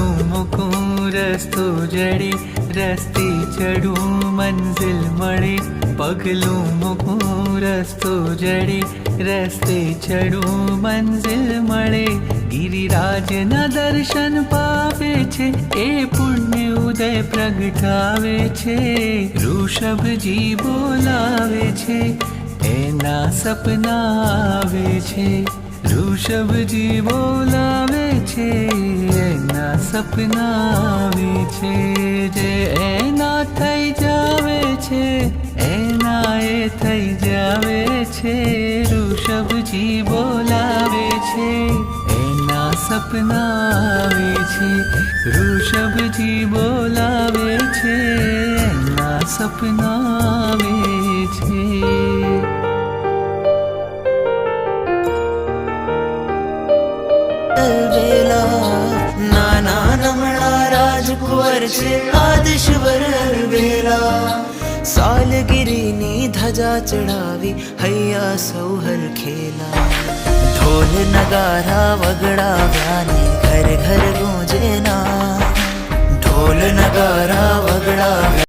મૂકું રસ્તો જડે, રસ્તે ચડું મંઝિલ મળે. પગલું મૂકું રસ્તો જડે, રસ્તે ચડું મંઝિલ મળે. ગિરિરાજના દર્શન પાવે છે, એ પુણ્ય ઉદય પ્રગટાવે છે. ઋષભજી બોલાવે છે, એના સપના આવે છે. ઋષભજી બોલાવે છે, એના સપના આવે છે. જે એના થઈ જાવે છે, એના એ થઈ જાવે છે. ઋષભજી બોલાવે છે, એના સપના આવે છે. ઋષભજી બોલાવે છે, એના સપના આવે છે. નાના નમણા રાજકુંવર છે, આદિશ્વર વેલા. સાલગીરીની ધજા ચડાવી, હૈયા સૌ હરખેલા. ઢોલ નગારા વગડાવ્યા ને ઘર ઘર ગુંજેના. ઢોલ નગારા વગડાવ્યા.